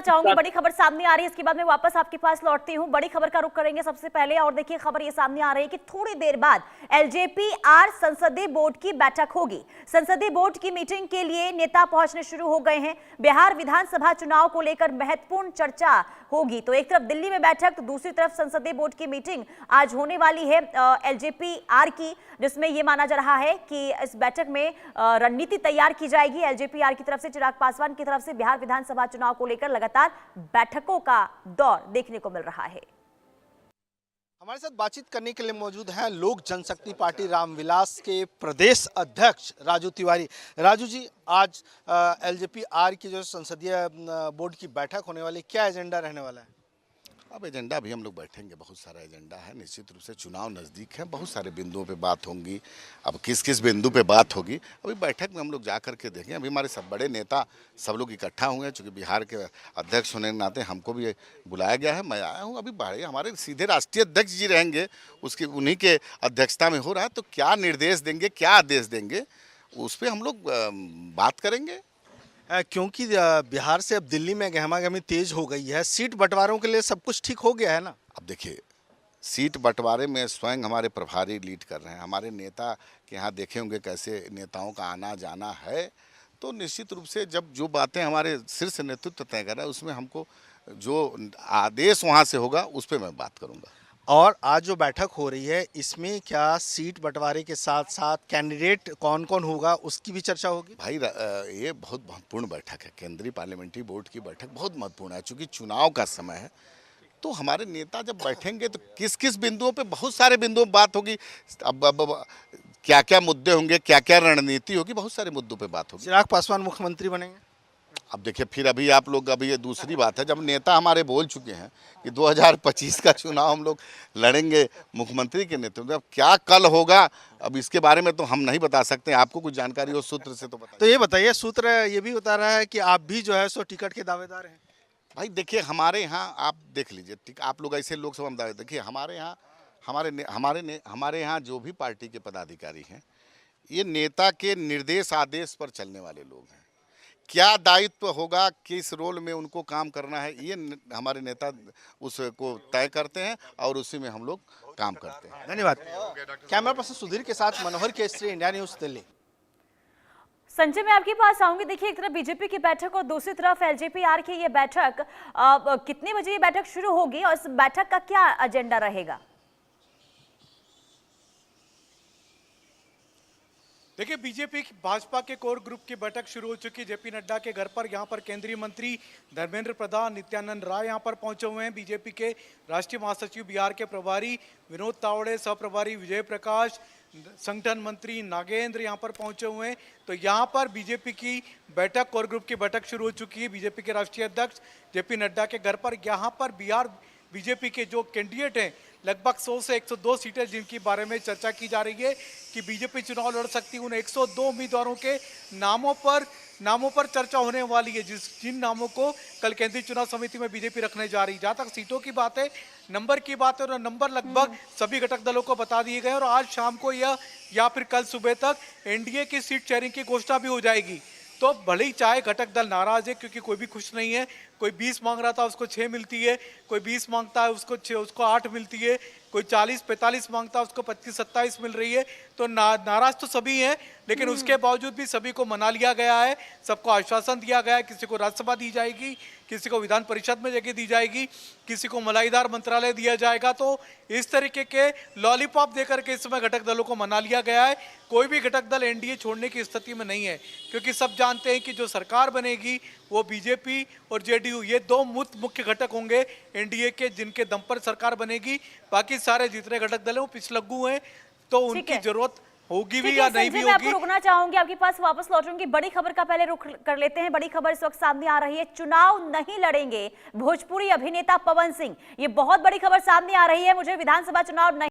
रुकना चाहूंगी, बड़ी खबर सामने आ रही है, इसके बाद मैं वापस आपके पास लौटती हूं। बड़ी खबर का रुख करेंगे सबसे पहले। और देखिए, खबर ये सामने आ रही है कि थोड़ी देर बाद एलजेपी-आर संसदीय बोर्ड की बैठक होगी। संसदीय बोर्ड की मीटिंग के लिए नेता पहुंचने शुरू हो गए हैं। बिहार विधानसभा चुनाव को लेकर महत्वपूर्ण चर्चा होगी। तो एक तरफ दिल्ली में बैठक, तो दूसरी तरफ संसदीय बोर्ड की मीटिंग आज होने वाली है एलजेपी-आर की, जिसमें यह माना जा रहा है कि इस बैठक में रणनीति तैयार की जाएगी। एलजेपी-आर की तरफ से, चिराग पासवान की तरफ से बिहार विधानसभा चुनाव को लेकर लगातार बैठकों का दौर देखने को मिल रहा है। हमारे साथ बातचीत करने के लिए मौजूद हैं लोक जनशक्ति पार्टी रामविलास के प्रदेश अध्यक्ष राजू तिवारी। राजू जी, आज एलजेपी-आर की जो संसदीय बोर्ड की बैठक होने वाली, क्या एजेंडा रहने वाला है? अब एजेंडा अभी हम लोग बैठेंगे, बहुत सारा एजेंडा है। निश्चित रूप से चुनाव नज़दीक है, बहुत सारे बिंदुओं पे बात होंगी। अब किस किस बिंदु पे बात होगी, अभी बैठक में हम लोग जा कर के देखें। अभी हमारे सब बड़े नेता सब लोग इकट्ठा हुए हैं, चूँकि बिहार के अध्यक्ष होने के नाते हमको भी बुलाया गया है। मैं आया हूँ। अभी बड़े हमारे सीधे राष्ट्रीय अध्यक्ष जी रहेंगे, उसके उन्हीं के अध्यक्षता में हो रहा है। तो क्या निर्देश देंगे, क्या आदेश देंगे, उस पर हम लोग बात करेंगे। क्योंकि बिहार से अब दिल्ली में गहमागहमी तेज हो गई है, सीट बंटवारों के लिए सब कुछ ठीक हो गया है ना? अब देखिए, सीट बंटवारे में स्वयं हमारे प्रभारी लीड कर रहे हैं। हमारे नेता के यहाँ देखे होंगे कैसे नेताओं का आना जाना है। तो निश्चित रूप से जब जो बातें हमारे शीर्ष नेतृत्व तय कर रहा है, उसमें हमको जो आदेश वहाँ से होगा उस पर मैं बात करूँगा। और आज जो बैठक हो रही है, इसमें क्या सीट बंटवारे के साथ साथ कैंडिडेट कौन कौन होगा उसकी भी चर्चा होगी? भाई, ये बहुत महत्वपूर्ण बैठक है। केंद्रीय पार्लियामेंट्री बोर्ड की बैठक बहुत महत्वपूर्ण है, चूँकि चुनाव का समय है। तो हमारे नेता जब बैठेंगे तो किस किस बिंदुओं पे, बहुत सारे बिंदुओं पे बात होगी। अब क्या क्या मुद्दे होंगे, क्या क्या रणनीति होगी, बहुत सारे मुद्दों पे बात होगी। चिराग पासवान मुख्यमंत्री बनेंगे? अब देखिए, फिर अभी आप लोग, अभी ये दूसरी बात है, जब नेता हमारे बोल चुके हैं कि 2025 का चुनाव हम लोग लड़ेंगे मुख्यमंत्री के नेतृत्व में, अब क्या कल होगा, अब इसके बारे में तो हम नहीं बता सकते। आपको कुछ जानकारी हो सूत्र से तो बताइए। तो ये बताइए, सूत्र ये भी बता रहा है कि आप भी जो है सो टिकट के दावेदार हैं। भाई देखिए, हमारे यहाँ आप देख लीजिए, आप लोग ऐसे लोकसभा में दावे, देखिए हमारे यहाँ हमारे यहाँ जो भी पार्टी के पदाधिकारी हैं, ये नेता के निर्देश आदेश पर चलने वाले लोग हैं। क्या दायित्व होगा, किस रोल में उनको काम करना है, ये हमारे नेता उसको तय करते हैं और उसी में हम लोग काम करते हैं। धन्यवाद। कैमरा पर्सन सुधीर के साथ मनोहर केसरी, इंडिया न्यूज़, दिल्ली। संजय, मैं आपके पास आऊंगी। देखिए, एक तरफ बीजेपी की बैठक और दूसरी तरफ एलजेपी-आर की ये बैठक, कितने बजे ये बैठक शुरू होगी और इस बैठक का क्या एजेंडा रहेगा? देखिए, बीजेपी भाजपा के कोर ग्रुप की बैठक शुरू हो चुकी है जेपी नड्डा के घर पर। यहाँ पर केंद्रीय मंत्री धर्मेंद्र प्रधान, नित्यानंद राय यहाँ पर पहुंचे हुए हैं। बीजेपी के राष्ट्रीय महासचिव, बिहार के प्रभारी विनोद तावड़े, सह प्रभारी विजय प्रकाश, संगठन मंत्री नागेंद्र यहाँ पर पहुंचे हुए हैं। तो यहाँ पर बीजेपी की बैठक, कोर ग्रुप की बैठक शुरू हो चुकी है बीजेपी के राष्ट्रीय अध्यक्ष जेपी नड्डा के घर पर। यहाँ पर बिहार बीजेपी के जो कैंडिडेट हैं, लगभग 100 से 102 सीटें जिनके बारे में चर्चा की जा रही है कि बीजेपी चुनाव लड़ सकती है, उन 102 उम्मीदवारों के नामों पर चर्चा होने वाली है, जिन नामों को कल केंद्रीय चुनाव समिति में बीजेपी रखने जा रही है। जहाँ तक सीटों की बात है, नंबर की बात है, और नंबर लगभग सभी घटक दलों को बता दिए गए और आज शाम को या फिर कल सुबह तक एनडीए की सीट शेयरिंग की घोषणा भी हो जाएगी। तो भले ही चाहे घटक दल नाराज है, क्योंकि कोई भी खुश नहीं है। कोई 20 मांग रहा था, उसको 6 मिलती है, कोई 20 मांगता है, उसको 8 मिलती है, कोई 40-45 मांगता है, उसको 25-27 मिल रही है। तो नाराज तो सभी हैं, लेकिन उसके बावजूद भी सभी को मना लिया गया है, सबको आश्वासन दिया गया है। किसी को राज्यसभा दी जाएगी, किसी को विधान परिषद में जगह दी जाएगी, किसी को मलाईदार मंत्रालय दिया जाएगा। तो इस तरीके के लॉलीपॉप देकर के इस समय घटक दलों को मना लिया गया है। कोई भी घटक दल एनडीए छोड़ने की स्थिति में नहीं है, क्योंकि सब जानते हैं कि जो सरकार बनेगी वो बीजेपी और जेडीयू, ये दो मुख्य घटक होंगे एनडीए के, जिनके दम पर सरकार बनेगी। बाकी सारे जितने घटक दल हैं वो पिछलग्गू हैं, तो उनकी जरूरत होगी भी या नहीं भी होगी। मैं आपको रुकना चाहूंगी, आपके पास वापस लौटूंगी। बड़ी खबर का पहले रुख कर लेते हैं। बड़ी खबर इस वक्त सामने आ रही है, चुनाव नहीं लड़ेंगे भोजपुरी अभिनेता पवन सिंह। ये बहुत बड़ी खबर सामने आ रही है। मुझे विधानसभा चुनाव नहीं